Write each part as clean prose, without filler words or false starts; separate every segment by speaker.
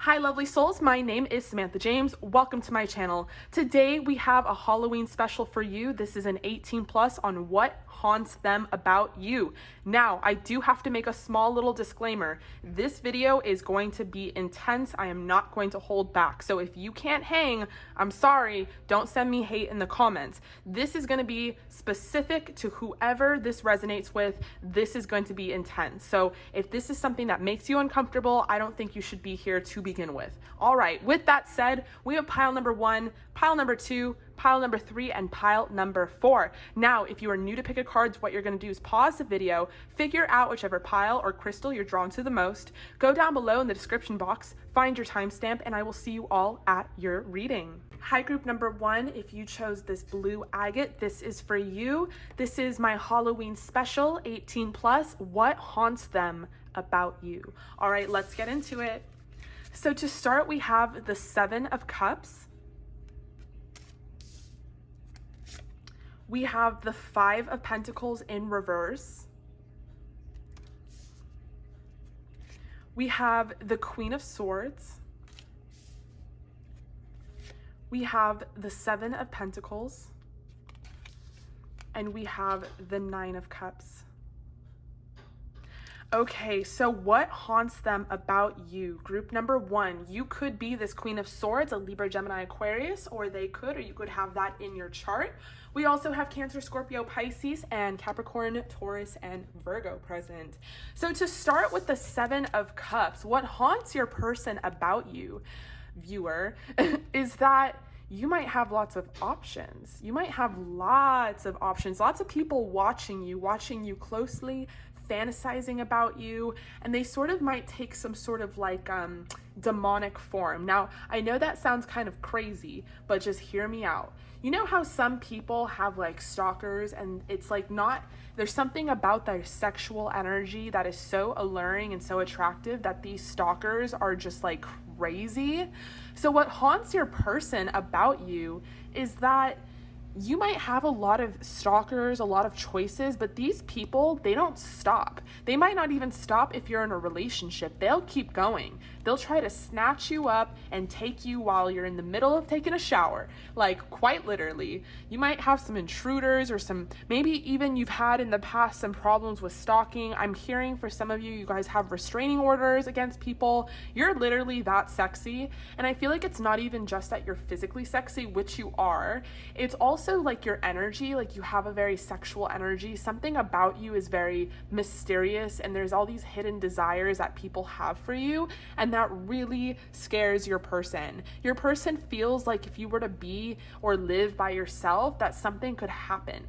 Speaker 1: Hi lovely souls, my name is Samantha James. Welcome to my channel. Today we have a Halloween special for you. This is an 18 plus on what haunts them about you. Now, I do have to make a small little disclaimer. This video is going to be intense. I am not going to hold back. So if you can't hang, I'm sorry, don't send me hate in the comments. This is going to be specific to whoever this resonates with. This is going to be intense. So if this is something that makes you uncomfortable, I don't think you should be here to begin with. All right, with that said, we have pile number 1, pile number 2, pile number 3, and pile number 4. Now, if you are new to Pick a Cards, what you're going to do is pause the video, figure out whichever pile or crystal you're drawn to the most, go down below in the description box, find your timestamp, and I will see you all at your reading. Hi, group number 1. If you chose this blue agate, this is for you. This is my Halloween special, 18 plus, what haunts them about you. All right, let's get into it. So to start, we have the 7 of Cups. We have the 5 of Pentacles in reverse. We have the Queen of Swords. We have the 7 of Pentacles. And we have the 9 of Cups. Okay, so what haunts them about you? Group number 1, you could be this Queen of Swords, a Libra, Gemini, Aquarius, or you could have that in your chart. We also have Cancer, Scorpio, Pisces, and Capricorn, Taurus, and Virgo present. So to start with the 7 of Cups, what haunts your person about you, viewer, is that you might have lots of options. You might have lots of options, lots of people watching you closely, fantasizing about you, and they sort of might take some sort of like demonic form. Now, I know that sounds kind of crazy, but just hear me out. You know how some people have like stalkers, and it's like there's something about their sexual energy that is so alluring and so attractive that these stalkers are just like crazy. So what haunts your person about you is that you might have a lot of stalkers, a lot of choices, but these people, they don't stop. They might not even stop if you're in a relationship. They'll keep going. They'll try to snatch you up and take you while you're in the middle of taking a shower. Like, quite literally. You might have some intruders or maybe even you've had in the past some problems with stalking. I'm hearing for some of you, you guys have restraining orders against people. You're literally that sexy. And I feel like it's not even just that you're physically sexy, which you are. It's also like your energy, like you have a very sexual energy. Something about you is very mysterious, and there's all these hidden desires that people have for you, and that really scares your person. Your person feels like if you were to be or live by yourself, that something could happen.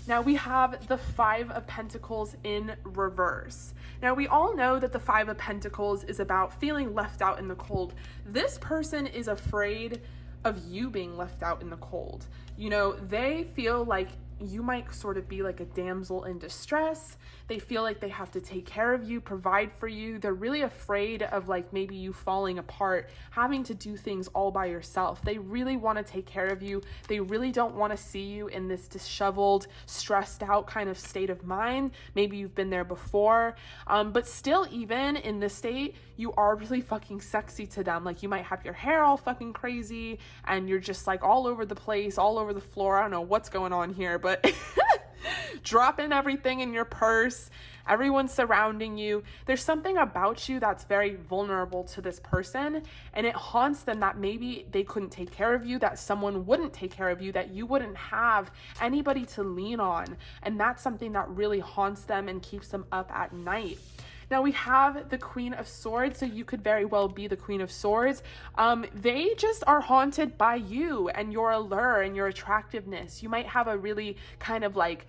Speaker 1: Now we have the 5 of Pentacles in reverse. Now we all know that the 5 of Pentacles is about feeling left out in the cold. This person is afraid of you being left out in the cold. You know, they feel like you might sort of be like a damsel in distress. They feel like they have to take care of you, provide for you. They're really afraid of like maybe you falling apart, having to do things all by yourself. They really want to take care of you. They really don't want to see you in this disheveled, stressed out kind of state of mind. Maybe you've been there before, but still, even in this state, you are really fucking sexy to them. Like, you might have your hair all fucking crazy and you're just like all over the place, all over the floor. I don't know what's going on here, but dropping everything in your purse, everyone's surrounding you. There's something about you that's very vulnerable to this person, and it haunts them that maybe they couldn't take care of you, that someone wouldn't take care of you, that you wouldn't have anybody to lean on, and that's something that really haunts them and keeps them up at night. Now we have the Queen of Swords, so you could very well be the Queen of Swords. They just are haunted by you and your allure and your attractiveness. You might have a really kind of like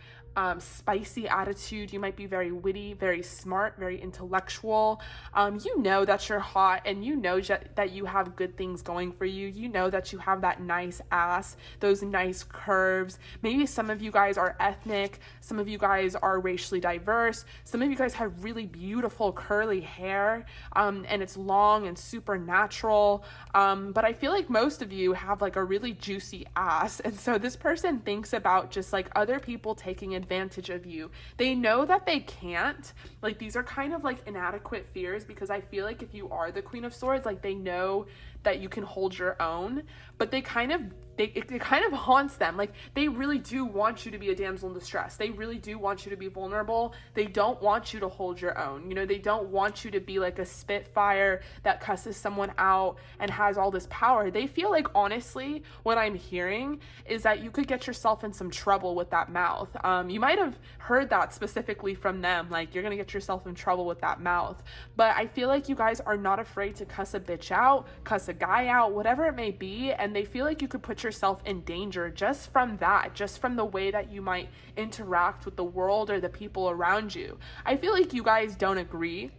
Speaker 1: spicy attitude. You might be very witty, very smart, very intellectual. You know that you're hot, and you know that you have good things going for you. You know that you have that nice ass, those nice curves. Maybe some of you guys are ethnic. Some of you guys are racially diverse. Some of you guys have really beautiful curly hair, and it's long and super natural. But I feel like most of you have like a really juicy ass. And so this person thinks about just like other people taking advantage advantage of you. They know that they can't. Like, these are kind of like inadequate fears, because I feel like if you are the Queen of Swords, like, they know that you can hold your own, but it kind of haunts them. Like, they really do want you to be a damsel in distress. They really do want you to be vulnerable. They don't want you to hold your own. You know, they don't want you to be like a spitfire that cusses someone out and has all this power. They feel like, honestly, what I'm hearing is that you could get yourself in some trouble with that mouth. You might have heard that specifically from them, like, you're gonna get yourself in trouble with that mouth. But I feel like you guys are not afraid to cuss a bitch out, cuss a guy out, whatever it may be, and they feel like you could put yourself in danger just from that, just from the way that you might interact with the world or the people around you. I feel like you guys don't agree.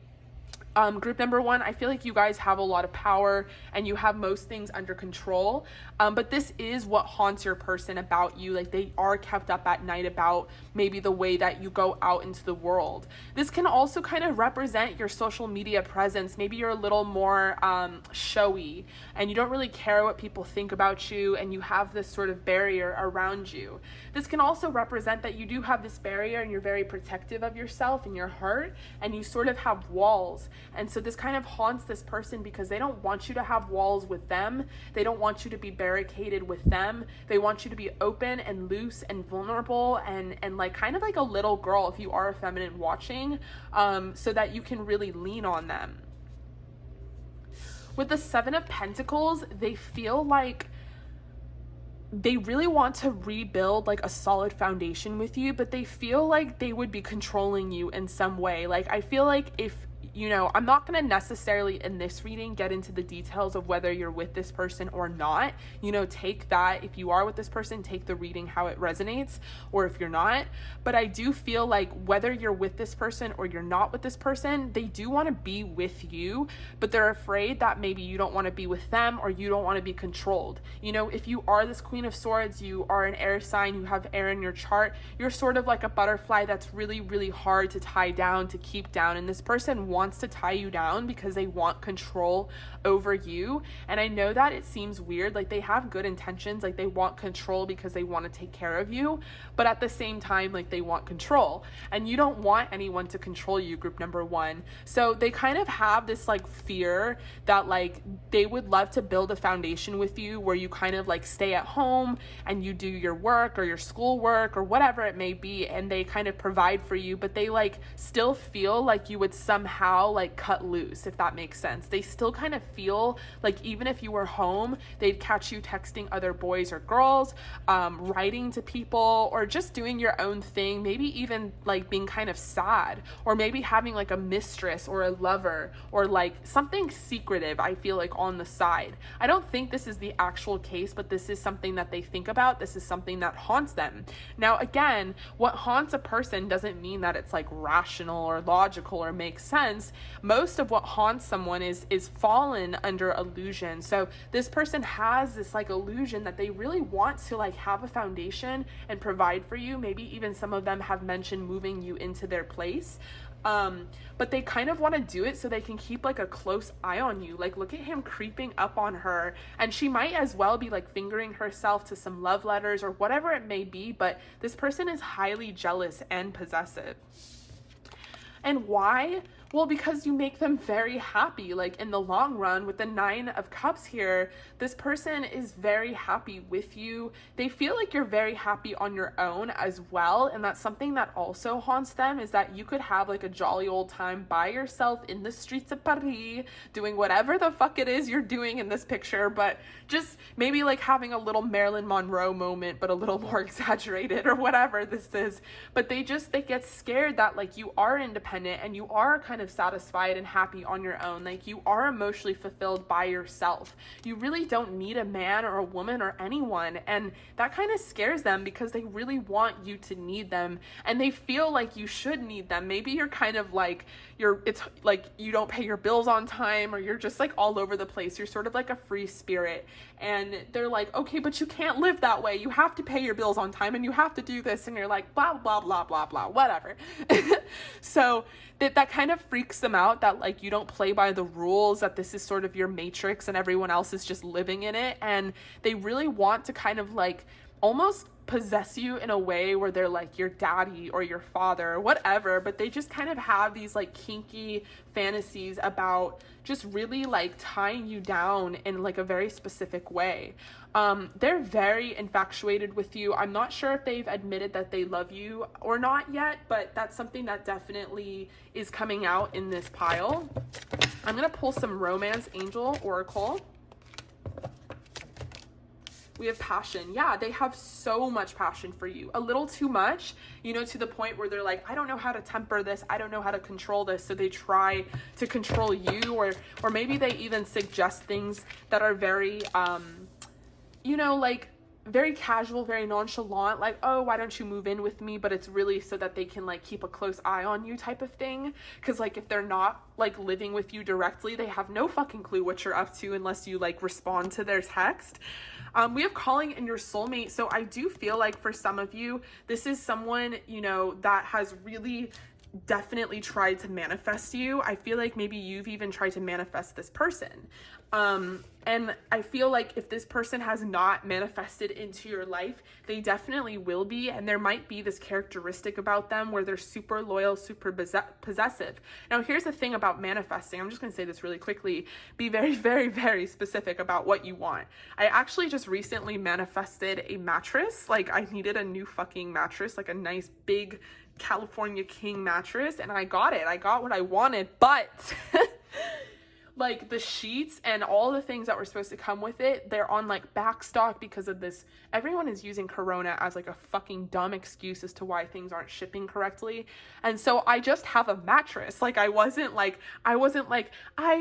Speaker 1: Group number one, I feel like you guys have a lot of power and you have most things under control, but this is what haunts your person about you. Like, they are kept up at night about maybe the way that you go out into the world. This can also kind of represent your social media presence. Maybe you're a little more showy and you don't really care what people think about you, and you have this sort of barrier around you. This can also represent that you do have this barrier and you're very protective of yourself and your heart, and you sort of have walls. And so this kind of haunts this person because they don't want you to have walls with them. They don't want you to be barricaded with them. They want you to be open and loose and vulnerable and like kind of like a little girl, if you are a feminine watching, so that you can really lean on them. With the Seven of Pentacles, they feel like they really want to rebuild like a solid foundation with you, but they feel like they would be controlling you in some way. Like, I feel like if, you know, I'm not going to necessarily in this reading get into the details of whether you're with this person or not. You know, take that, if you are with this person, take the reading how it resonates, or if you're not. But I do feel like whether you're with this person or you're not with this person, they do want to be with you, but they're afraid that maybe you don't want to be with them or you don't want to be controlled. You know, if you are this Queen of Swords, you are an air sign, you have air in your chart, you're sort of like a butterfly that's really, really hard to tie down, to keep down. And this person wants to tie you down because they want control over you. And I know that it seems weird, like they have good intentions, like they want control because they want to take care of you, but at the same time, like, they want control, and you don't want anyone to control you, group number one. So they kind of have this like fear that like they would love to build a foundation with you where you kind of like stay at home and you do your work or your school work or whatever it may be, and they kind of provide for you, but they like still feel like you would somehow like cut loose, if that makes sense. They still kind of feel like even if you were home, they'd catch you texting other boys or girls, writing to people, or just doing your own thing, maybe even like being kind of sad, or maybe having like a mistress or a lover or like something secretive, I feel like, on the side. I don't think this is the actual case, but this is something that they think about. This is something that haunts them. Now, again, what haunts a person doesn't mean that it's like rational or logical or makes sense. Most of what haunts someone is fallen under illusion. So this person has this like illusion that they really want to like have a foundation and provide for you. Maybe even some of them have mentioned moving you into their place. But they kind of want to do it so they can keep like a close eye on you. Like, look at him creeping up on her, and she might as well be like fingering herself to some love letters or whatever it may be, but this person is highly jealous and possessive. And why? Well, because you make them very happy. Like, in the long run, with the Nine of Cups here, this person is very happy with you. They feel like you're very happy on your own as well. And that's something that also haunts them, is that you could have like a jolly old time by yourself in the streets of Paris, doing whatever the fuck it is you're doing in this picture, but just maybe like having a little Marilyn Monroe moment, but a little more exaggerated, or whatever this is. But they get scared that like you are independent and you are kind of satisfied and happy on your own. Like, you are emotionally fulfilled by yourself. You really don't need a man or a woman or anyone, and that kind of scares them because they really want you to need them, and they feel like you should need them. Maybe you're kind of like it's like you don't pay your bills on time, or you're just like all over the place. You're sort of like a free spirit, and they're like, okay, but you can't live that way. You have to pay your bills on time and you have to do this, and you're like blah blah blah blah blah, whatever. So that kind of freaks them out, that like you don't play by the rules, that this is sort of your matrix and everyone else is just living in it, and they really want to kind of like almost possess you in a way where they're like your daddy or your father or whatever, but they just kind of have these like kinky fantasies about just really like tying you down in like a very specific way. They're very infatuated with you. I'm not sure if they've admitted that they love you or not yet, but that's something that definitely is coming out in this pile. I'm gonna pull some Romance Angel Oracle. We have passion. Yeah, they have so much passion for you. A little too much, you know, to the point where they're like, I don't know how to temper this. I don't know how to control this. So they try to control you, or maybe they even suggest things that are very, you know, like very casual, very nonchalant, like, oh, why don't you move in with me? But it's really so that they can like keep a close eye on you type of thing. Because like if they're not like living with you directly, they have no fucking clue what you're up to unless you like respond to their text. We have calling in your soulmate. So I do feel like for some of you, this is someone, you know, that has really definitely tried to manifest you. I feel like maybe you've even tried to manifest this person. And I feel like if this person has not manifested into your life, they definitely will be. And there might be this characteristic about them where they're super loyal, super possessive. Now, here's the thing about manifesting. I'm just going to say this really quickly. Be very, very, very specific about what you want. I actually just recently manifested a mattress. Like I needed a new fucking mattress, like a nice big California King mattress, and I got it. I got what I wanted, but like the sheets and all the things that were supposed to come with it, they're on like back stock because of this. Everyone is using Corona as like a fucking dumb excuse as to why things aren't shipping correctly. And so I just have a mattress. Like I wasn't like, I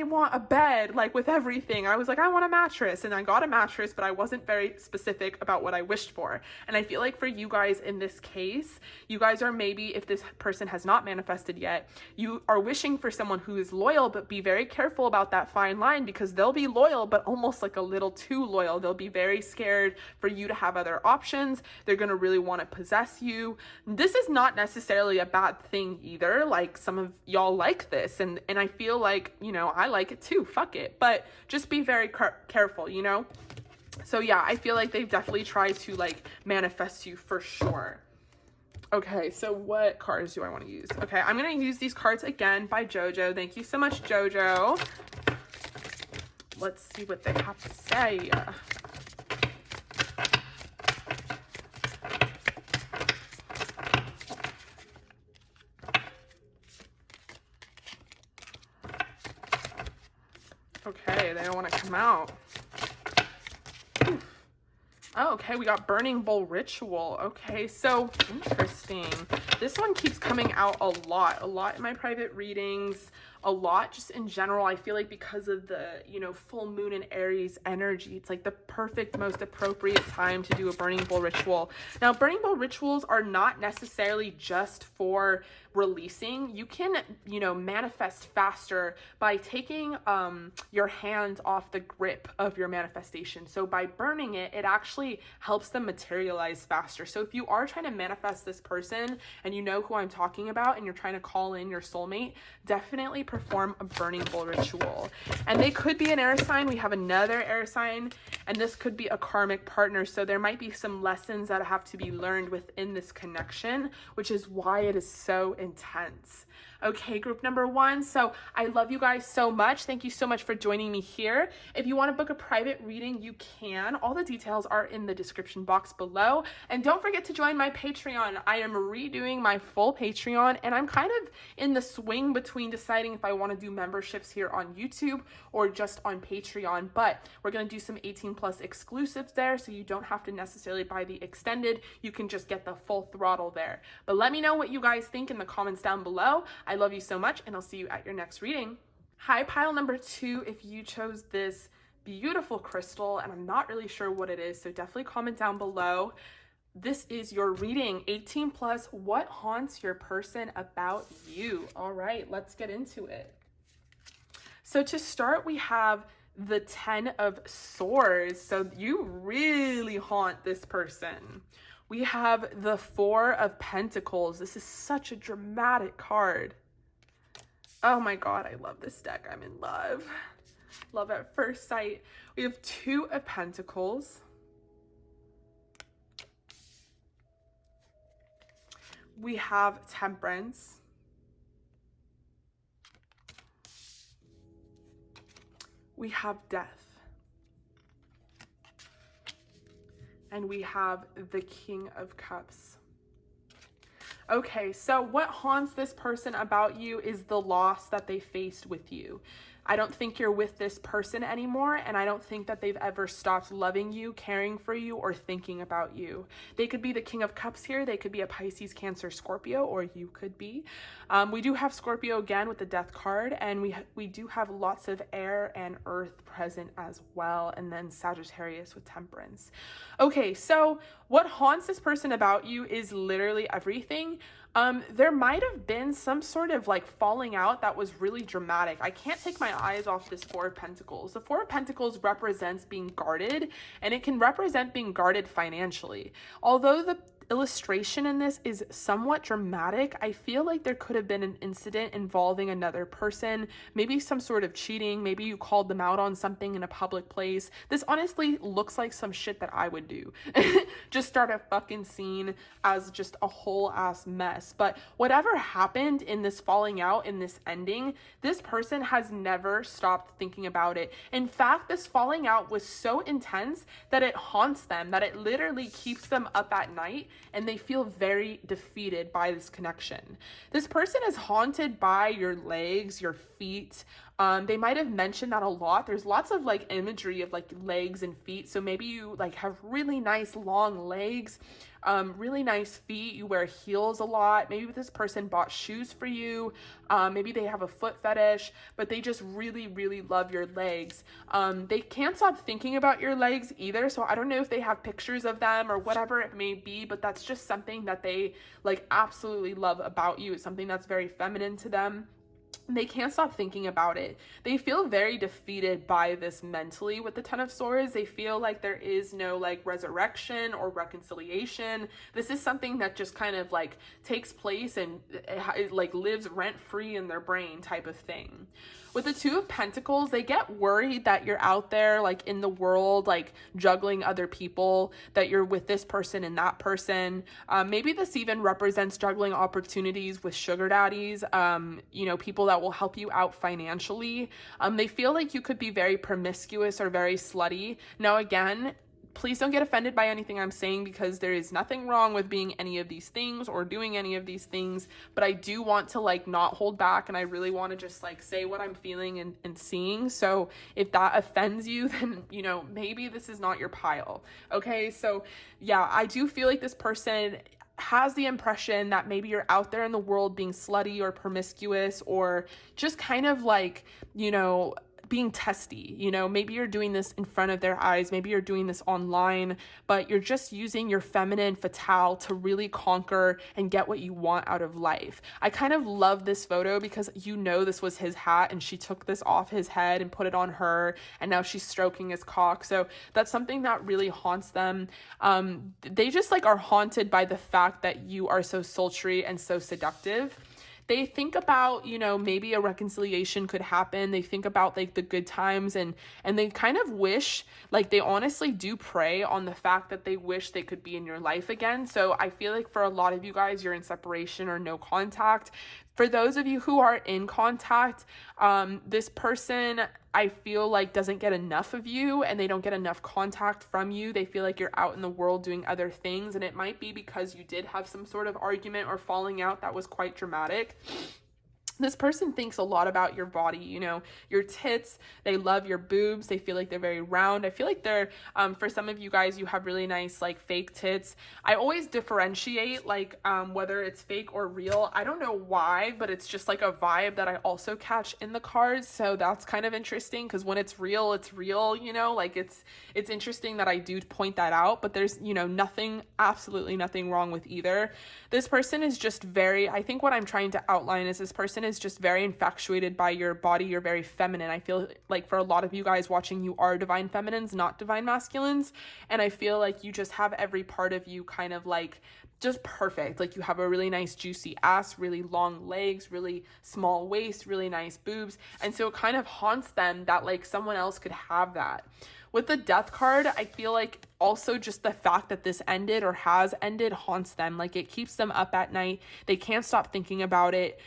Speaker 1: want a bed, like with everything. I was like, I want a mattress, and I got a mattress, but I wasn't very specific about what I wished for. And I feel like for you guys in this case, you guys are maybe, if this person has not manifested yet, you are wishing for someone who is loyal, but be very careful about that fine line, because they'll be loyal, but almost like a little too loyal. They'll be very scared for you to have other options. They're going to really want to possess you. This is not necessarily a bad thing either. Like some of y'all like this, and I feel like, you know, I like it too. Fuck it. But just be very careful, you know? So yeah, I feel like they've definitely tried to like manifest you for sure. Okay, so what cards do I want to use? Okay, I'm going to use these cards again by JoJo. Thank you so much, JoJo. Let's see what they have to say. Okay, they don't want to come out. Oh, okay, we got Burning Bowl Ritual. Okay, so interesting. This one keeps coming out a lot in my private readings, a lot just in general. I feel like because of the, you know, full moon and Aries energy, it's like the perfect, most appropriate time to do a Burning Bowl Ritual. Now, Burning Bowl Rituals are not necessarily just for releasing. You can, you know, manifest faster by taking your hands off the grip of your manifestation. So by burning it, it actually helps them materialize faster. So if you are trying to manifest this person and you know who I'm talking about and you're trying to call in your soulmate, definitely perform a Burning Bowl Ritual. And they could be an air sign. We have another air sign, and this could be a karmic partner. So there might be some lessons that have to be learned within this connection, which is why it is so intense. Okay, group number one. So I love you guys so much. Thank you so much for joining me here. If you want to book a private reading, you can. All the details are in the description box below. And don't forget to join my Patreon. I am redoing my full Patreon, and I'm kind of in the swing between deciding if I want to do memberships here on YouTube or just on Patreon. But we're going to do some 18+ exclusives there, so you don't have to necessarily buy the extended. You can just get the full throttle there. But let me know what you guys think in the comments down below. I love you so much, and I'll see you at your next reading. Hi, pile number 2. If you chose this beautiful crystal, and I'm not really sure what it is, so definitely comment down below. This is your reading, 18+. What haunts your person about you? All right, let's get into it. So to start, we have the 10 of Swords. So you really haunt this person. We have the 4 of Pentacles. This is such a dramatic card. Oh my God, I love this deck. I'm in love. Love at first sight. We have 2 of Pentacles. We have Temperance. We have Death. And we have the King of Cups. Okay, so what haunts this person about you is the loss that they faced with you. I don't think you're with this person anymore, and I don't think that they've ever stopped loving you, caring for you, or thinking about you. They could be the King of Cups here. They could be a Pisces, Cancer, Scorpio, or you could be. We do have Scorpio again with the Death card, and we do have lots of air and earth present as well, and then Sagittarius with Temperance. Okay, so what haunts this person about you is literally everything. There might have been some sort of like falling out that was really dramatic. I can't take my eyes off this Four of Pentacles. The Four of Pentacles represents being guarded, and it can represent being guarded financially. Although the illustration in this is somewhat dramatic, I feel like there could have been an incident involving another person, maybe some sort of cheating, maybe you called them out on something in a public place. This honestly looks like some shit that I would do. Just start a fucking scene as just a whole ass mess. But whatever happened in this falling out, in this ending, this person has never stopped thinking about it. In fact, this falling out was so intense that it haunts them, that it literally keeps them up at night, and they feel very defeated by this connection. This person is haunted by your legs, your feet. They might have mentioned that a lot. There's lots of like imagery of like legs and feet. So maybe you like have really nice long legs, really nice feet. You wear heels a lot. Maybe this person bought shoes for you. Maybe they have a foot fetish, but they just really, really love your legs. They can't stop thinking about your legs either. So I don't know if they have pictures of them or whatever it may be, but that's just something that they like absolutely love about you. It's something that's very feminine to them. They can't stop thinking about it. They feel very defeated by this mentally with the Ten of Swords. They feel like there is no like resurrection or reconciliation. This is something that just kind of like takes place and it like lives rent free in their brain type of thing. With the Two of Pentacles, they get worried that you're out there like in the world, like juggling other people, that you're with this person and that person. Maybe this even represents juggling opportunities with sugar daddies, you know, people that will help you out financially. They feel like you could be very promiscuous or very slutty. Now, again, please don't get offended by anything I'm saying, because there is nothing wrong with being any of these things or doing any of these things, but I do want to like not hold back, and I really want to just like say what I'm feeling and seeing. So if that offends you, then, you know, maybe this is not your pile. Okay, so yeah, I do feel like this person has the impression that maybe you're out there in the world being slutty or promiscuous, or just kind of like, you know, being testy. You know, maybe you're doing this in front of their eyes, maybe you're doing this online, but you're just using your feminine fatale to really conquer and get what you want out of life. I kind of love this photo because, you know, this was his hat and she took this off his head and put it on her, and now she's stroking his cock. So that's something that really haunts them. They just like are haunted by the fact that you are so sultry and so seductive. They think about, you know, maybe a reconciliation could happen. They think about like the good times, and they kind of wish, like they honestly do prey on the fact that they wish they could be in your life again. So I feel like for a lot of you guys, you're in separation or no contact. For those of you who are in contact, this person, I feel like, doesn't get enough of you, and they don't get enough contact from you. They feel like you're out in the world doing other things, and it might be because you did have some sort of argument or falling out that was quite dramatic. This person thinks a lot about your body, you know, your tits. They love your boobs. They feel like they're very round. I feel like they're, for some of you guys, you have really nice, like, fake tits. I always differentiate, like, whether it's fake or real. I don't know why, but it's just, like, a vibe that I also catch in the cards. So that's kind of interesting, because when it's real, you know, like, it's interesting that I do point that out, but there's, you know, absolutely nothing wrong with either. This person is just very, I think what I'm trying to outline is this person is just very infatuated by your body. You're very feminine. I feel like for a lot of you guys watching, you are divine feminines, not divine masculines. And I feel like you just have every part of you kind of like just perfect. Like you have a really nice juicy ass, really long legs, really small waist, really nice boobs. And so it kind of haunts them that like someone else could have that. With the Death card, I feel like also just the fact that this ended or has ended haunts them. Like it keeps them up at night. They can't stop thinking about it.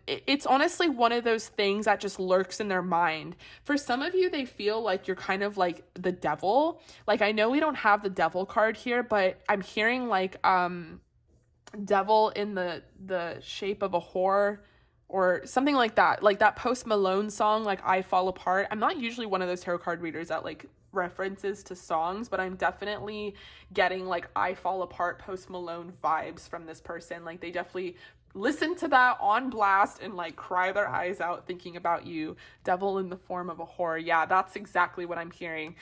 Speaker 1: It's honestly one of those things that just lurks in their mind. For some of you, they feel like you're kind of like the devil. Like I know we don't have the Devil card here, but I'm hearing like devil in the shape of a whore, or something like that Post Malone song, like I Fall Apart. I'm not usually one of those tarot card readers that like references to songs, but I'm definitely getting like I Fall Apart Post Malone vibes from this person. Like they definitely listen to that on blast and like cry their eyes out thinking about you. Devil in the form of a whore. Yeah, that's exactly what I'm hearing.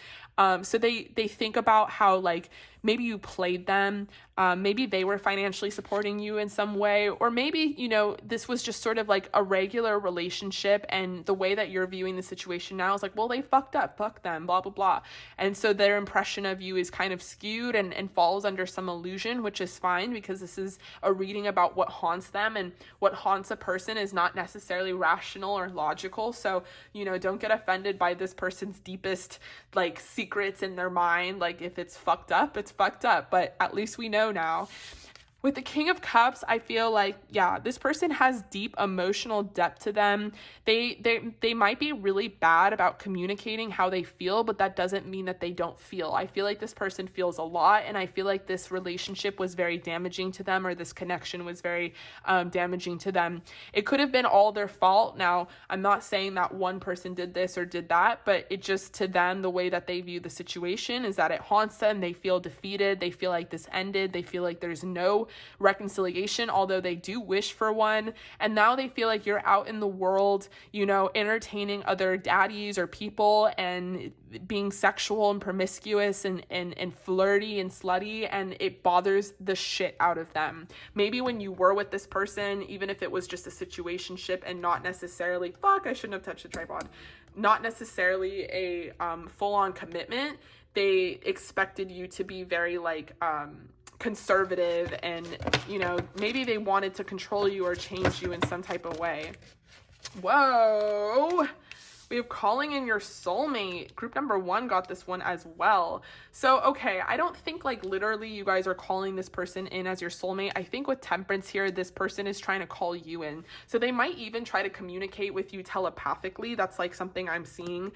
Speaker 1: So they think about how like maybe you played them, maybe they were financially supporting you in some way, or maybe, you know, this was just sort of like a regular relationship, and the way that you're viewing the situation now is like, well, they fucked up, fuck them, blah, blah, blah. And so their impression of you is kind of skewed and falls under some illusion, which is fine, because this is a reading about what haunts them, and what haunts a person is not necessarily rational or logical. So, you know, don't get offended by this person's deepest like secrets in their mind. Like if it's fucked up, it's fucked up, but at least we know now. With the King of Cups, I feel like, yeah, this person has deep emotional depth to them. They might be really bad about communicating how they feel, but that doesn't mean that they don't feel. I feel like this person feels a lot, and I feel like this relationship was very damaging to them, or this connection was very damaging to them. It could have been all their fault. Now, I'm not saying that one person did this or did that, but it just, to them, the way that they view the situation is that it haunts them. They feel defeated. They feel like this ended. They feel like there's no reconciliation, although they do wish for one. And now they feel like you're out in the world, you know, entertaining other daddies or people and being sexual and promiscuous and flirty and slutty, and it bothers the shit out of them. Maybe when you were with this person, even if it was just a situationship and not necessarily, fuck, I shouldn't have touched the tripod, not necessarily a full-on commitment, they expected you to be very like conservative, and you know, maybe they wanted to control you or change you in some type of way. Whoa, we have calling in your soulmate. Group number 1 got this one as well. So, okay, I don't think like literally you guys are calling this person in as your soulmate. I think with Temperance here, this person is trying to call you in. So they might even try to communicate with you telepathically. That's like something I'm seeing.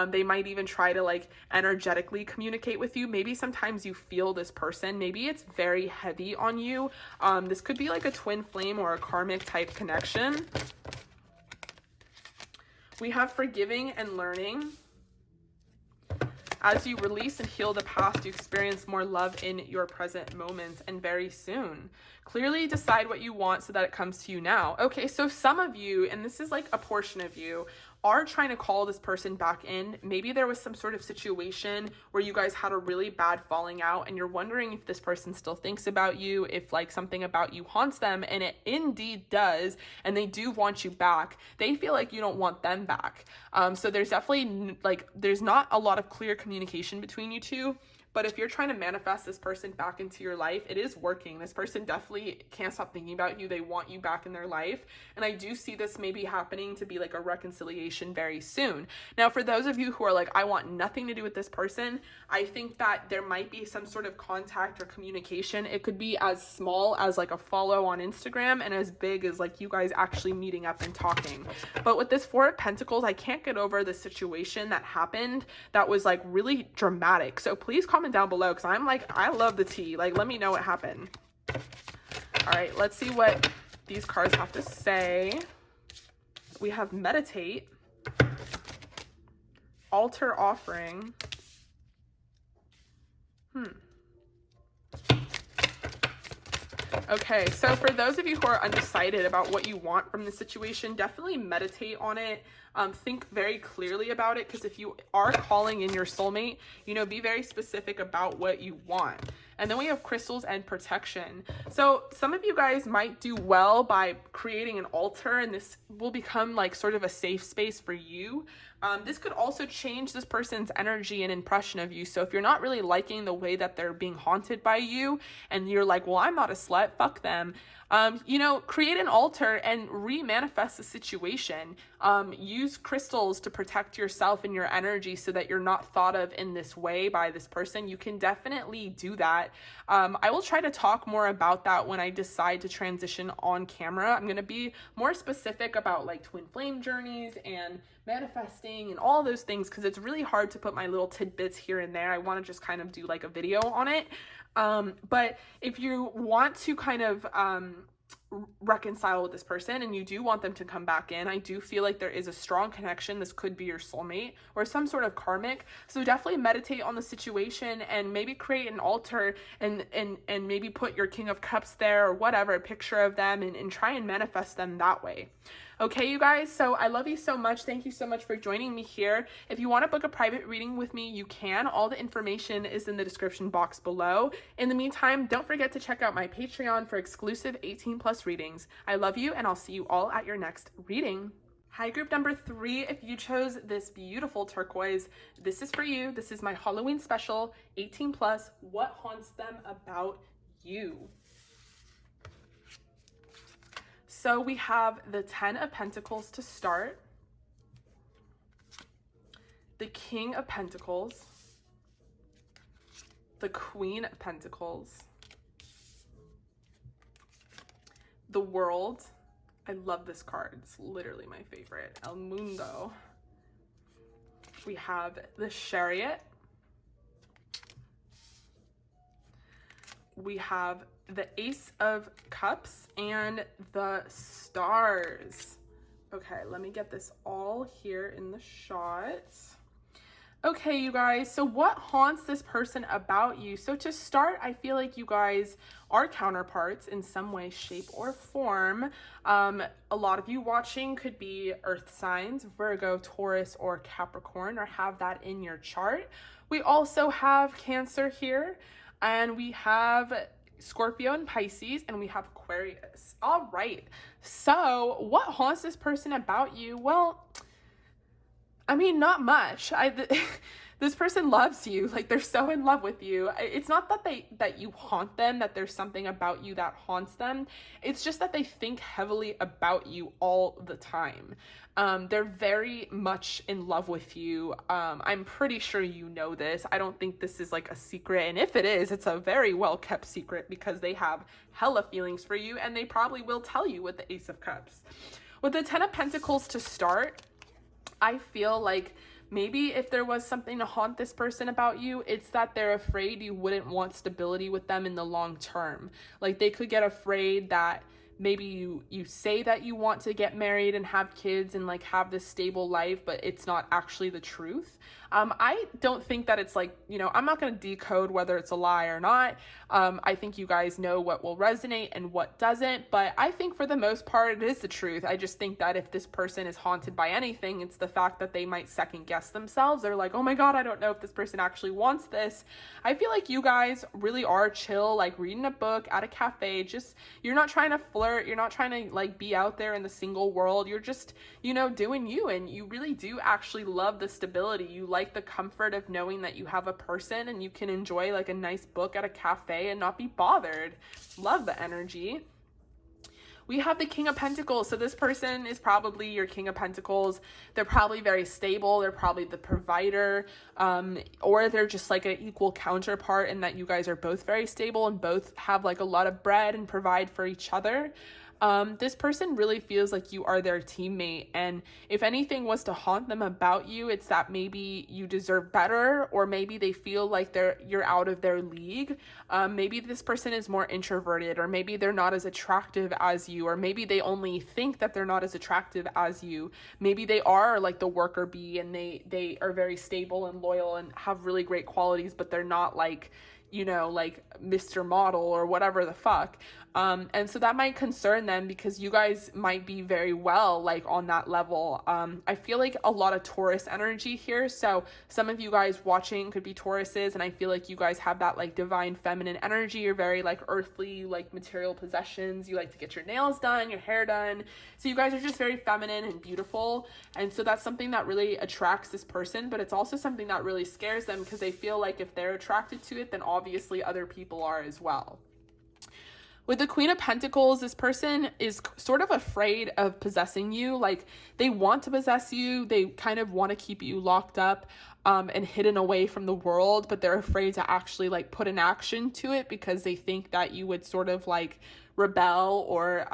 Speaker 1: They might even try to like energetically communicate with you. Maybe sometimes you feel this person. Maybe it's very heavy on you. This could be like a twin flame or a karmic type connection. We have forgiving and learning. As you release and heal the past, you experience more love in your present moments, and very soon. Clearly decide what you want so that it comes to you now. Okay, so some of you, and this is like a portion of you, are trying to call this person back in. Maybe there was some sort of situation where you guys had a really bad falling out, and you're wondering if this person still thinks about you, if like something about you haunts them, and it indeed does, and they do want you back. They feel like you don't want them back. So there's definitely like, there's not a lot of clear communication between you two. But if you're trying to manifest this person back into your life, it is working. This person definitely can't stop thinking about you. They want you back in their life. And I do see this maybe happening to be like a reconciliation very soon. Now, for those of you who are like, I want nothing to do with this person, I think that there might be some sort of contact or communication. It could be as small as like a follow on Instagram, and as big as like you guys actually meeting up and talking. But with this 4 of Pentacles, I can't get over the situation that happened that was like really dramatic. So please comment down below, because I'm like, I love the tea. Like, let me know what happened. All right, let's see what these cards have to say. We have meditate, altar offering. Okay, so for those of you who are undecided about what you want from the situation, definitely meditate on it. Think very clearly about it, because if you are calling in your soulmate, you know, be very specific about what you want. And then we have crystals and protection. So some of you guys might do well by creating an altar, and this will become like sort of a safe space for you. This could also change this person's energy and impression of you. So if you're not really liking the way that they're being haunted by you, and you're like, well, I'm not a slut, fuck them. You know, create an altar and re-manifest the situation. Use crystals to protect yourself and your energy so that you're not thought of in this way by this person. You can definitely do that. I will try to talk more about that when I decide to transition on camera. I'm going to be more specific about like twin flame journeys and manifesting and all those things, because it's really hard to put my little tidbits here and there. I want to just kind of do like a video on it. But if you want to kind of reconcile with this person and you do want them to come back in, I do feel like there is a strong connection. This could be your soulmate or some sort of karmic. So definitely meditate on the situation and maybe create an altar and maybe put your King of Cups there or whatever, a picture of them, and try and manifest them that way. Okay, you guys, so I love you so much. Thank you so much for joining me here. If you want to book a private reading with me, you can. All the information is in the description box below. In the meantime, don't forget to check out my Patreon for exclusive 18+ readings. I love you, and I'll see you all at your next reading. Hi, group number 3. If you chose this beautiful turquoise, this is for you. This is my Halloween special, 18+, what haunts them about you. So we have the 10 of Pentacles to start, the King of Pentacles, the Queen of Pentacles, the World. I love this card. It's literally my favorite. El Mundo. We have the Chariot. We have the Ace of Cups and the Stars. Okay, let me get this all here in the shot. Okay, you guys, so what haunts this person about you? So to start, I feel like you guys are counterparts in some way, shape, or form. A lot of you watching could be earth signs, Virgo, Taurus, or Capricorn, or have that in your chart. We also have Cancer here, and we have Scorpio and Pisces, and we have Aquarius. All right, so what haunts this person about you? Well, I mean, not much. This person loves you. Like, they're so in love with you. It's not that you haunt them, that there's something about you that haunts them. It's just that they think heavily about you all the time. They're very much in love with you. I'm pretty sure you know this. I don't think this is like a secret. And if it is, it's a very well kept secret, because they have hella feelings for you, and they probably will tell you with the Ace of Cups. With the 10 of Pentacles to start, I feel like maybe if there was something to haunt this person about you, it's that they're afraid you wouldn't want stability with them in the long term. Like, they could get afraid that maybe you say that you want to get married and have kids and like have this stable life, but it's not actually the truth. I don't think that it's like, you know, I'm not going to decode whether it's a lie or not. I think you guys know what will resonate and what doesn't, but I think for the most part, it is the truth. I just think that if this person is haunted by anything, it's the fact that they might second guess themselves. They're like, oh my God, I don't know if this person actually wants this. I feel like you guys really are chill, like reading a book at a cafe. Just, you're not trying to flirt. You're not trying to like be out there in the single world. You're just, you know, doing you, and you really do actually love the stability. You like the comfort of knowing that you have a person and you can enjoy like a nice book at a cafe and not be bothered. Love the energy. We have the King of Pentacles. So this person is probably your King of Pentacles. They're probably very stable. They're probably the provider, or they're just like an equal counterpart in that you guys are both very stable and both have like a lot of bread and provide for each other. This person really feels like you are their teammate, and if anything was to haunt them about you, it's that maybe you deserve better, or maybe they feel like you're out of their league. Maybe this person is more introverted, or maybe they're not as attractive as you, or maybe they only think that they're not as attractive as you. Maybe they are like the worker bee, and they are very stable and loyal and have really great qualities, but they're not like, you know, like Mr. Model or whatever the fuck. And so that might concern them because you guys might be very well, like on that level. I feel like a lot of Taurus energy here. So some of you guys watching could be Tauruses, and I feel like you guys have that like divine feminine energy. You're very like earthly, like material possessions. You like to get your nails done, your hair done. So you guys are just very feminine and beautiful. And so that's something that really attracts this person, but it's also something that really scares them because they feel like if they're attracted to it, then obviously other people are as well. With the Queen of Pentacles, this person is sort of afraid of possessing you. Like, they want to possess you. They kind of want to keep you locked up and hidden away from the world, but they're afraid to actually like put an action to it because they think that you would sort of like rebel or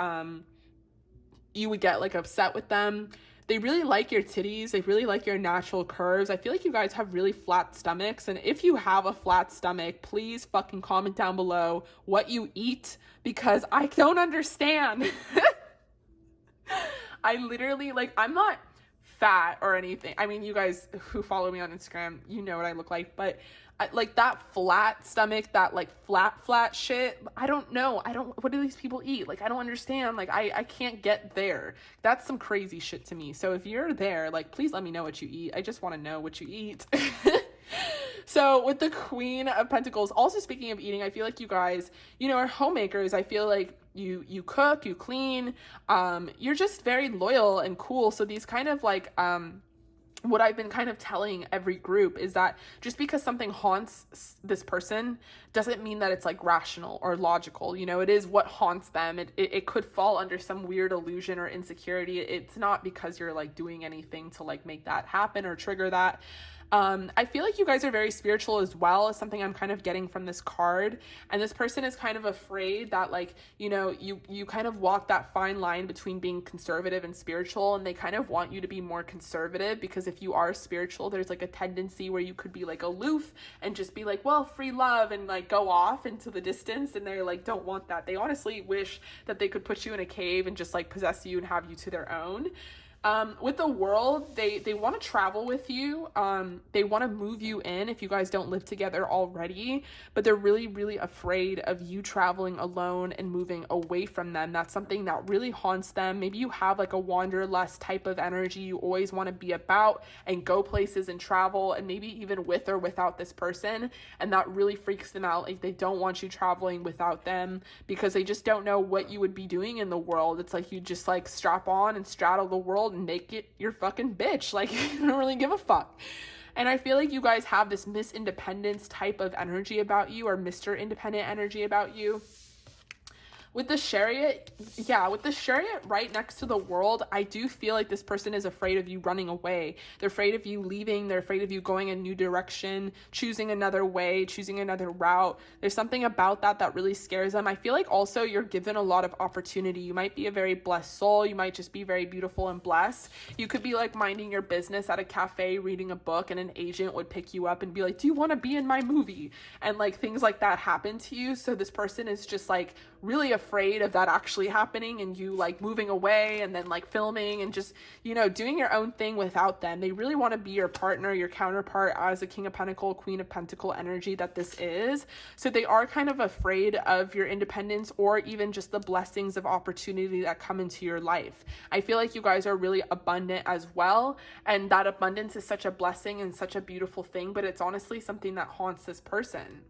Speaker 1: you would get like upset with them. They really like your titties. They really like your natural curves. I feel like you guys have really flat stomachs. And if you have a flat stomach, please fucking comment down below what you eat because I don't understand. I literally, like, I'm not fat or anything. I mean, you guys who follow me on Instagram, you know what I look like, but like that flat stomach, that like flat shit, I don't know. What do these people eat? Like, I don't understand. Like, I can't get there. That's some crazy shit to me. So if you're there, like, please let me know what you eat. I just want to know what you eat. So with the Queen of Pentacles, also speaking of eating, I feel like you guys, you know, are homemakers. I feel like you cook, you clean, you're just very loyal and cool. So these kind of like, what I've been kind of telling every group is that just because something haunts this person doesn't mean that it's like rational or logical. You know, it is what haunts them. It could fall under some weird illusion or insecurity. It's not because you're like doing anything to like make that happen or trigger that. I feel like you guys are very spiritual as well, is something I'm kind of getting from this card. And this person is kind of afraid that, like, you know, you kind of walk that fine line between being conservative and spiritual, and they kind of want you to be more conservative because if you are spiritual, there's like a tendency where you could be like aloof and just be like, well, free love, and like go off into the distance, and they're like, don't want that. They honestly wish that they could put you in a cave and just like possess you and have you to their own. With the World, they want to travel with you. They want to move you in if you guys don't live together already, but they're really, really afraid of you traveling alone and moving away from them. That's something that really haunts them. Maybe you have like a wanderlust type of energy. You always want to be about and go places and travel, and maybe even with or without this person, and that really freaks them out. Like, they don't want you traveling without them because they just don't know what you would be doing in the world. It's like you just like strap on and straddle the world and make it your fucking bitch. Like, you don't really give a fuck. And I feel like you guys have this Miss Independence type of energy about you, or Mr. Independent energy about you. With the Chariot, with the Chariot right next to the World, I do feel like this person is afraid of you running away. They're afraid of you leaving. They're afraid of you going a new direction, choosing another way, choosing another route. There's something about that really scares them. I feel like also you're given a lot of opportunity. You might be a very blessed soul. You might just be very beautiful and blessed. You could be like minding your business at a cafe, reading a book, and an agent would pick you up and be like, do you want to be in my movie? And like things like that happen to you. So this person is just like really afraid of that actually happening and you like moving away and then like filming and just, you know, doing your own thing without them. They really want to be your partner, your counterpart as a King of Pentacle, Queen of Pentacle energy that this is. So they are kind of afraid of your independence or even just the blessings of opportunity that come into your life. I feel like you guys are really abundant as well, and that abundance is such a blessing and such a beautiful thing, but it's honestly something that haunts this person.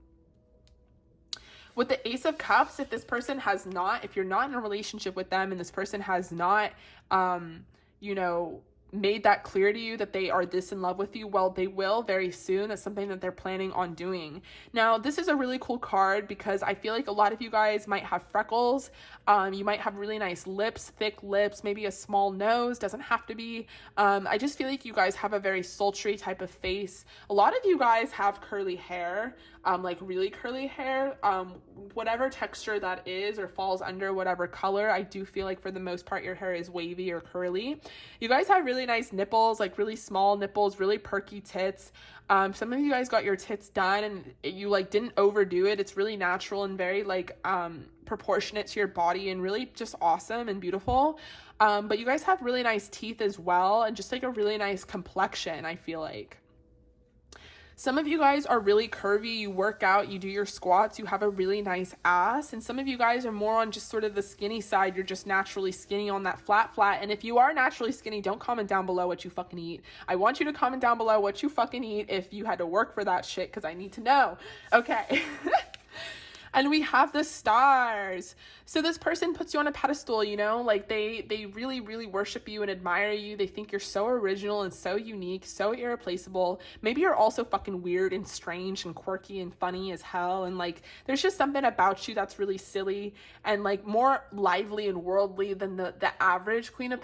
Speaker 1: With the Ace of Cups, if this person has not, if you're not in a relationship with them and this person has not, you know, made that clear to you that they are this in love with you, well, they will very soon. That's something that they're planning on doing. Now, this is a really cool card because I feel like a lot of you guys might have freckles. You might have really nice lips, thick lips, maybe a small nose, doesn't have to be. I just feel like you guys have a very sultry type of face. A lot of you guys have curly hair, like really curly hair, whatever texture that is or falls under whatever color. I do feel like for the most part your hair is wavy or curly. You guys have really nice nipples, like really small nipples, really perky tits. Some of you guys got your tits done and you like didn't overdo it. It's really natural and very like proportionate to your body and really just awesome and beautiful. But you guys have really nice teeth as well and just like a really nice complexion, I feel like. Some of you guys are really curvy, you work out, you do your squats, you have a really nice ass, and some of you guys are more on just sort of the skinny side. You're just naturally skinny on that flat. And if you are naturally skinny, don't comment down below what you fucking eat. I want you to comment down below what you fucking eat if you had to work for that shit, because I need to know. Okay. And we have the stars. So this person puts you on a pedestal, you know, like they really, really worship you and admire you. They think you're so original and so unique, so irreplaceable. Maybe you're also fucking weird and strange and quirky and funny as hell. And like, there's just something about you that's really silly and like more lively and worldly than the average Queen of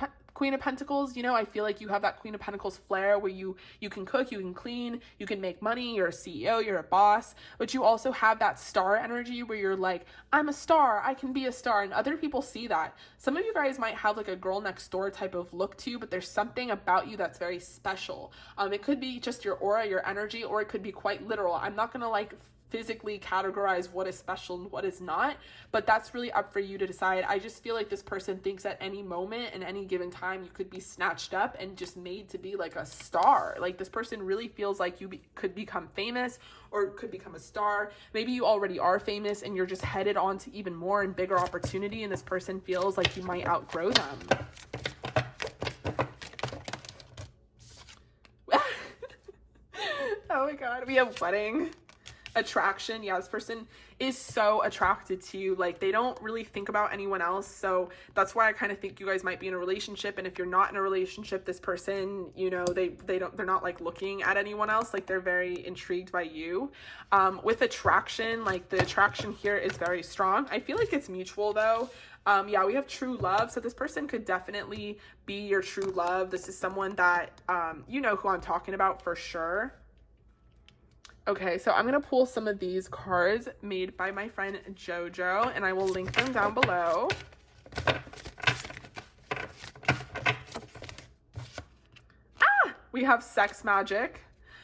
Speaker 1: Pentacles. You know, I feel like you have that Queen of Pentacles flair where you can cook, you can clean, you can make money, you're a CEO, you're a boss, but you also have that star energy where you're like, I'm a star, I can be a star, and other people see that. Some of you guys might have like a girl next door type of look to you, but there's something about you that's very special. It could be just your aura, your energy, or it could be quite literal. I'm not gonna like physically categorize what is special and what is not, but that's really up for you to decide. I just feel like this person thinks at any moment and any given time you could be snatched up and just made to be like a star. Like this person really feels like you could become famous or could become a star. Maybe you already are famous and you're just headed on to even more and bigger opportunity, and this person feels like you might outgrow them. Oh my god, we have wedding. Attraction. Yeah, this person is so attracted to you. Like they don't really think about anyone else, so that's why I kind of think you guys might be in a relationship. And if you're not in a relationship, this person, you know, they're not like looking at anyone else. Like they're very intrigued by you. With attraction, like the attraction here is very strong. I feel like it's mutual though. Yeah, we have true love, so this person could definitely be your true love. This is someone that you know who I'm talking about for sure. Okay, so I'm going to pull some of these cards made by my friend Jojo, and I will link them down below. We have sex magic.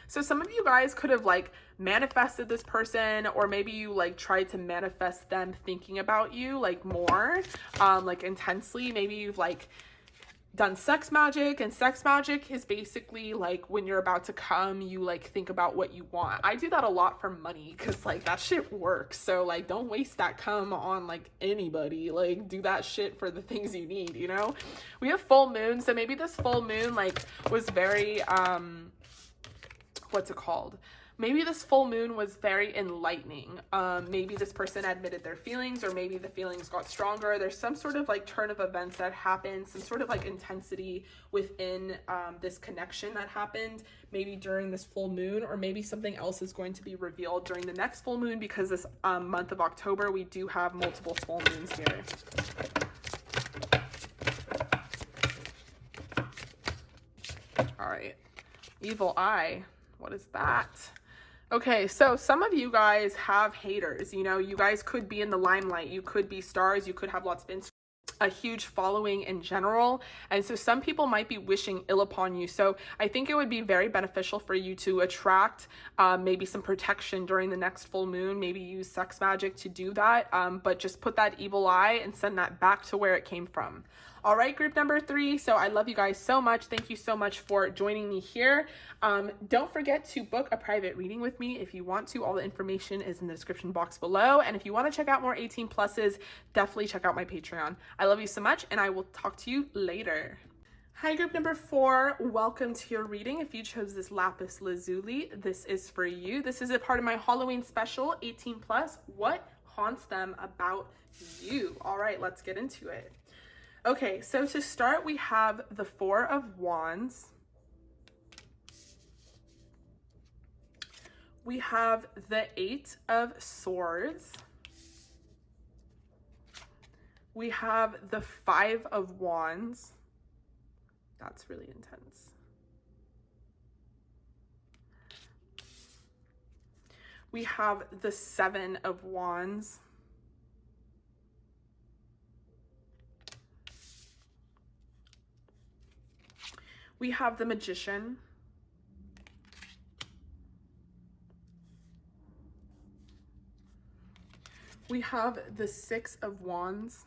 Speaker 1: So some of you guys could have like manifested this person, or maybe you like tried to manifest them thinking about you like more, like intensely. Maybe you've like done sex magic, and sex magic is basically like when you're about to come, you like think about what you want. I do that a lot for money because like that shit works. So like don't waste that cum on like anybody. Like do that shit for the things you need, you know? We have full moon, so maybe this full moon like was very what's it called? Maybe this full moon was very enlightening. Maybe this person admitted their feelings, or maybe the feelings got stronger. There's some sort of like turn of events that happened, some sort of like intensity within this connection that happened maybe during this full moon, or maybe something else is going to be revealed during the next full moon, because this month of October, we do have multiple full moons here. All right, evil eye, what is that? Okay, so some of you guys have haters, you know, you guys could be in the limelight, you could be stars, you could have lots of a huge following in general, and so some people might be wishing ill upon you. So I think it would be very beneficial for you to attract maybe some protection during the next full moon. Maybe use sex magic to do that, but just put that evil eye and send that back to where it came from. All right, group number 3. So I love you guys so much. Thank you so much for joining me here. Don't forget to book a private reading with me if you want to. All the information is in the description box below. And if you want to check out more 18 pluses, definitely check out my Patreon. I love you so much, and I will talk to you later. Hi, group number 4. Welcome to your reading. If you chose this lapis lazuli, this is for you. This is a part of my Halloween special, 18 plus. What haunts them about you? All right, let's get into it. Okay, so to start, we have the 4 of Wands. We have the 8 of Swords. We have the 5 of Wands. That's really intense. We have the 7 of Wands. We have the Magician. We have the 6 of Wands.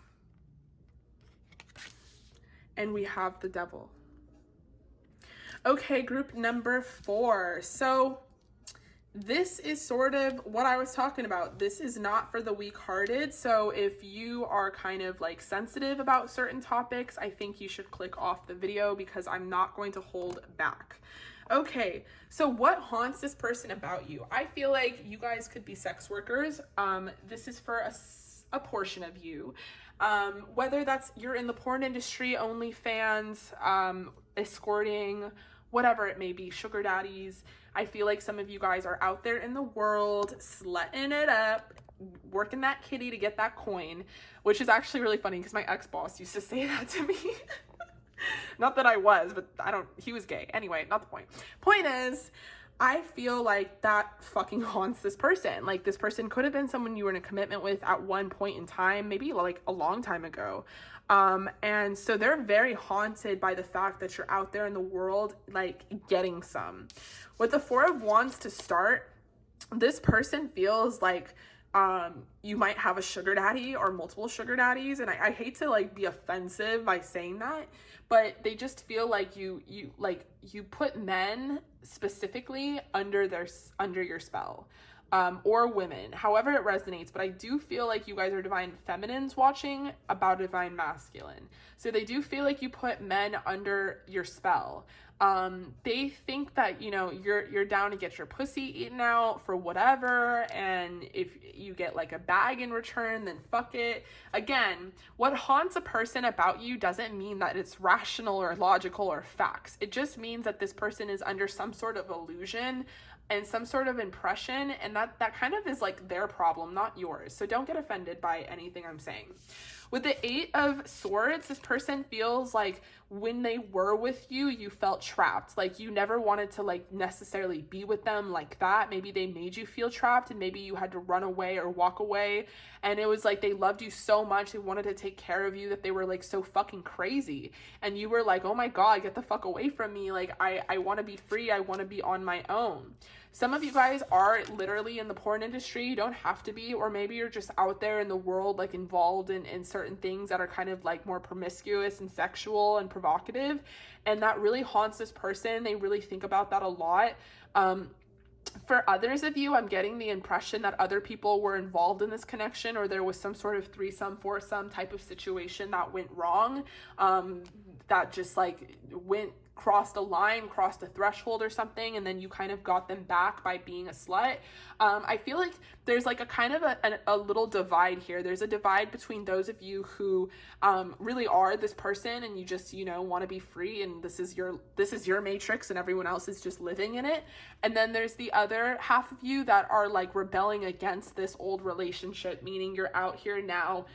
Speaker 1: And we have the Devil. Okay, group number 4. So this is sort of what I was talking about. This is not for the weak-hearted. So if you are kind of like sensitive about certain topics, I think you should click off the video because I'm not going to hold back. Okay, so what haunts this person about you? I feel like you guys could be sex workers. This is for a portion of you. Whether that's you're in the porn industry, OnlyFans, escorting, whatever it may be, sugar daddies. I feel like some of you guys are out there in the world, slutting it up, working that kitty to get that coin, which is actually really funny because my ex-boss used to say that to me. Not that I was, but he was gay. Anyway, not the point. Point is, I feel like that fucking haunts this person. Like, this person could have been someone you were in a commitment with at one point in time, maybe like a long time ago. And so they're very haunted by the fact that you're out there in the world, like, getting some. With the Four of Wands to start, this person feels like you might have a sugar daddy or multiple sugar daddies. And I hate to like be offensive by saying that, but they just feel like you put men specifically under your spell. Or women, however it resonates. But I do feel like you guys are divine feminines watching about divine masculine. So they do feel like you put men under your spell. They think that, you know, you're down to get your pussy eaten out for whatever. And if you get like a bag in return, then fuck it. Again, what haunts a person about you doesn't mean that it's rational or logical or facts. It just means that this person is under some sort of illusion and some sort of impression, and that kind of is like their problem, not yours. So don't get offended by anything I'm saying. With the Eight of Swords, this person feels like when they were with you, you felt trapped. Like you never wanted to like necessarily be with them like that. Maybe they made you feel trapped and maybe you had to run away or walk away. And it was like they loved you so much, they wanted to take care of you, that they were like so fucking crazy. And you were like, oh my God, get the fuck away from me. Like I want to be free. I want to be on my own. Some of you guys are literally in the porn industry. You don't have to be, or maybe you're just out there in the world, like involved in certain things that are kind of like more promiscuous and sexual and provocative. And that really haunts this person. They really think about that a lot. For others of you, I'm getting the impression that other people were involved in this connection, or there was some sort of threesome, foursome type of situation that went wrong, that just like crossed a line, crossed a threshold or something, and then you kind of got them back by being a slut. I feel like there's like a kind of a little divide here. There's a divide between those of you who really are this person and you just, you know, want to be free and this is your matrix and everyone else is just living in it. And then there's the other half of you that are like rebelling against this old relationship, meaning you're out here now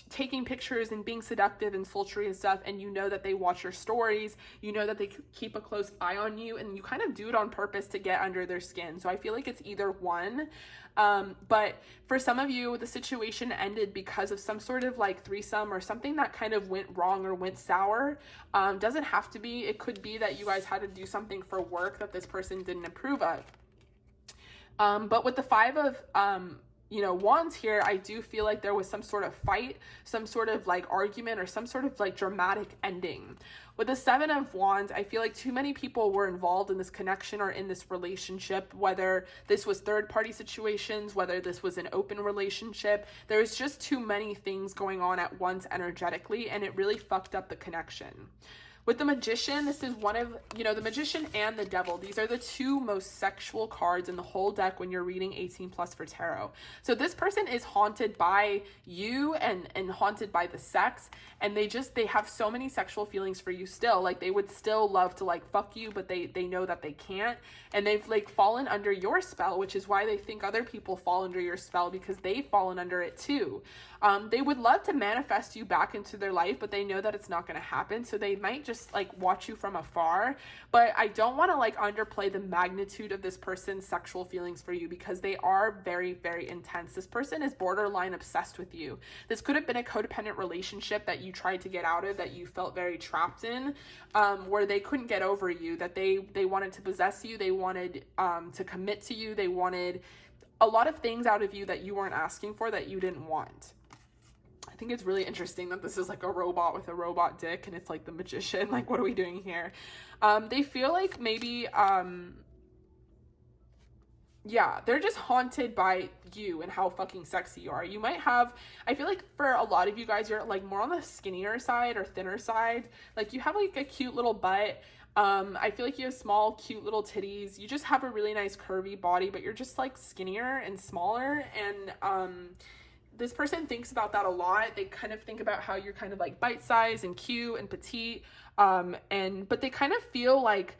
Speaker 1: taking pictures and being seductive and sultry and stuff, and you know that they watch your stories, you know that they keep a close eye on you, and you kind of do it on purpose to get under their skin. So I feel like it's either one. But for some of you, the situation ended because of some sort of like threesome or something that kind of went wrong or went sour. Doesn't have to be. It could be that you guys had to do something for work that this person didn't approve of. But with the Five of Wands here, I do feel like there was some sort of fight, some sort of like argument, or some sort of like dramatic ending. With the Seven of Wands, I feel like too many people were involved in this connection or in this relationship, whether this was third-party situations, whether this was an open relationship. There was just too many things going on at once energetically, and it really fucked up the connection. With the Magician, this is one of, the Magician and the Devil. These are the two most sexual cards in the whole deck when you're reading 18 plus for tarot. So this person is haunted by you and haunted by the sex. And they have so many sexual feelings for you still. Like they would still love to like fuck you, but they know that they can't. And they've like fallen under your spell, which is why they think other people fall under your spell, because they've fallen under it too. They would love to manifest you back into their life, but they know that it's not going to happen. So they might just like watch you from afar. But I don't want to like underplay the magnitude of this person's sexual feelings for you, because they are very, very intense. This person is borderline obsessed with you. This could have been a codependent relationship that you tried to get out of, that you felt very trapped in, where they couldn't get over you, that they wanted to possess you. They wanted to commit to you. They wanted a lot of things out of you that you weren't asking for, that you didn't want. I think it's really interesting that this is like a robot with a robot dick and it's like the Magician. Like, what are we doing here? They feel like maybe yeah, they're just haunted by you and how fucking sexy you are. You might have, I feel like for a lot of you guys, you're like more on the skinnier side or thinner side. Like you have like a cute little butt. I feel like you have small, cute little titties. You just have a really nice curvy body, but you're just like skinnier and smaller. And, this person thinks about that a lot. They kind of think about how you're kind of like bite-sized and cute and petite. But they kind of feel like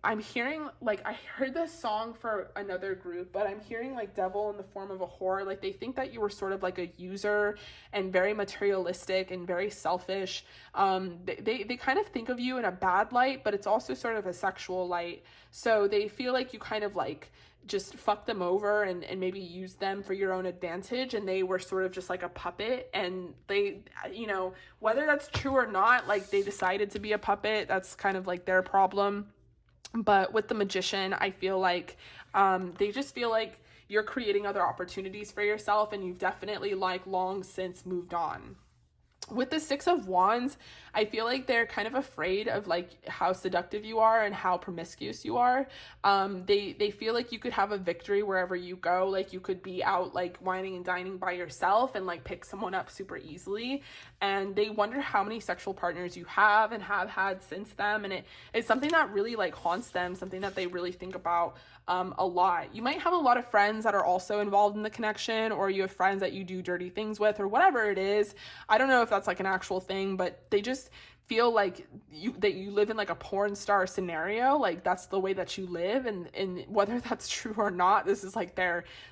Speaker 1: I'm hearing, like, I heard this song for another group, but I'm hearing like devil in the form of a whore. Like they think that you were sort of like a user and very materialistic and very selfish. They kind of think of you in a bad light, but it's also sort of a sexual light. So they feel like you kind of like just fuck them over and maybe use them for your own advantage, and they were sort of just like a puppet, and they, you know, whether that's true or not, like they decided to be a puppet, that's kind of like their problem. But with the Magician, I feel like they just feel like you're creating other opportunities for yourself, and you've definitely like long since moved on. With the Six of Wands, I feel like they're kind of afraid of like how seductive you are and how promiscuous you are. They feel like you could have a victory wherever you go. Like you could be out like whining and dining by yourself and like pick someone up super easily. And they wonder how many sexual partners you have and have had since them. And it's something that really like haunts them, something that they really think about a lot. You might have a lot of friends that are also involved in the connection, or you have friends that you do dirty things with, or whatever it is. I don't know if that's like an actual thing, but they just feel like you live in like a porn star scenario. Like that's the way that you live, and whether that's true or not, this is like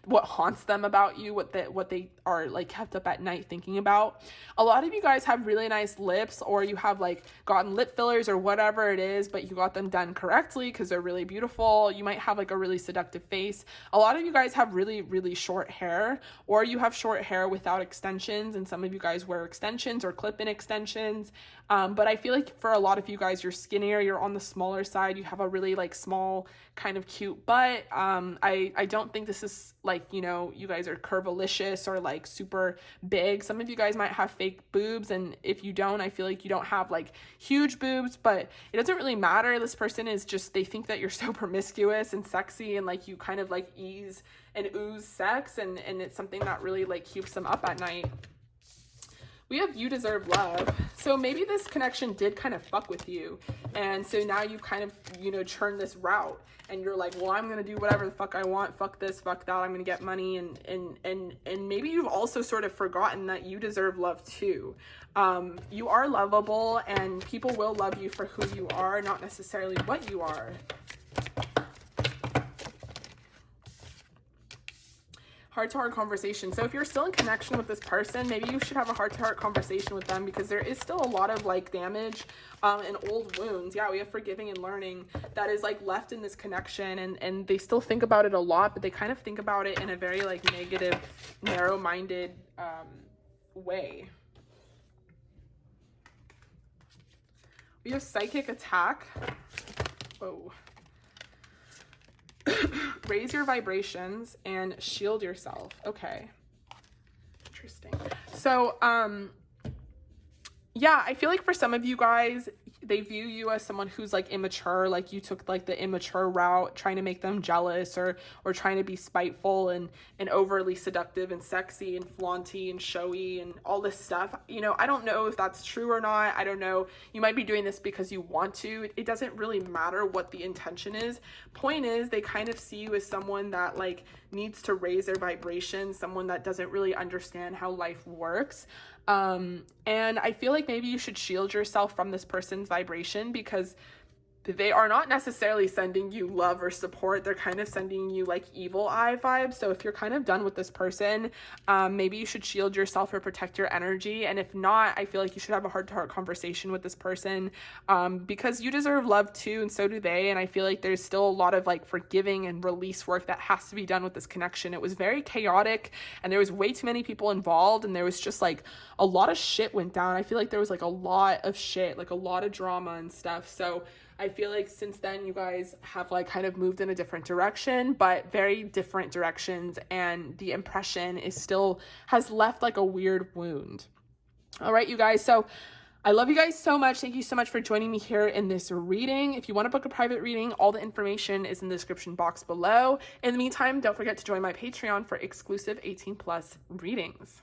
Speaker 1: what haunts them about you, what they are like kept up at night thinking about. A lot of you guys have really nice lips, or you have like gotten lip fillers or whatever it is, but you got them done correctly because they're really beautiful. You might have like a really seductive face. A lot of you guys have really, really short hair, or you have short hair without extensions, and some of you guys wear extensions or clip-in extensions. But I feel like for a lot of you guys, you're skinnier, you're on the smaller side, you have a really like small kind of cute butt. I don't think this is like, you know, you guys are curvilicious or like super big. Some of you guys might have fake boobs, and if you don't, I feel like you don't have like huge boobs, but it doesn't really matter. This person is just, they think that you're so promiscuous and sexy, and like you kind of like ease and ooze sex, and it's something that really like keeps them up at night. We have you deserve love. So maybe this connection did kind of fuck with you. And so now you've kind of, you know, churned this route, and you're like, well, I'm going to do whatever the fuck I want. Fuck this, fuck that. I'm going to get money. And maybe you've also sort of forgotten that you deserve love too. You are lovable, and people will love you for who you are, not necessarily what you are. Heart-to-heart conversation. So if you're still in connection with this person, maybe you should have a heart-to-heart conversation with them, because there is still a lot of like damage and old wounds. Yeah, we have forgiving and learning that is like left in this connection, and they still think about it a lot, but they kind of think about it in a very like negative, narrow-minded way. We have psychic attack. Whoa. Raise your vibrations and shield yourself. Okay. Interesting. So, yeah, I feel like for some of you guys, they view you as someone who's like immature, like you took like the immature route, trying to make them jealous or trying to be spiteful and overly seductive and sexy and flaunty and showy and all this stuff. You know, I don't know if that's true or not. I don't know. You might be doing this because you want to. It doesn't really matter what the intention is. Point is, they kind of see you as someone that like needs to raise their vibration, someone that doesn't really understand how life works. And I feel like maybe you should shield yourself from this person's vibration, because they are not necessarily sending you love or support. They're kind of sending you like evil eye vibes. So if you're kind of done with this person, maybe you should shield yourself or protect your energy. And if not, I feel like you should have a heart-to-heart conversation with this person, because you deserve love too, and so do they. And I feel like there's still a lot of like forgiving and release work that has to be done with this connection. It was very chaotic, and there was way too many people involved, and there was just like a lot of shit went down. I feel like there was like a lot of shit, like a lot of drama and stuff. So I feel like since then you guys have like kind of moved in a different direction, but very different directions, and the impression is still has left like a weird wound. All right, you guys. So I love you guys so much. Thank you so much for joining me here in this reading. If you want to book a private reading, all the information is in the description box below. In the meantime, don't forget to join my Patreon for exclusive 18+ readings.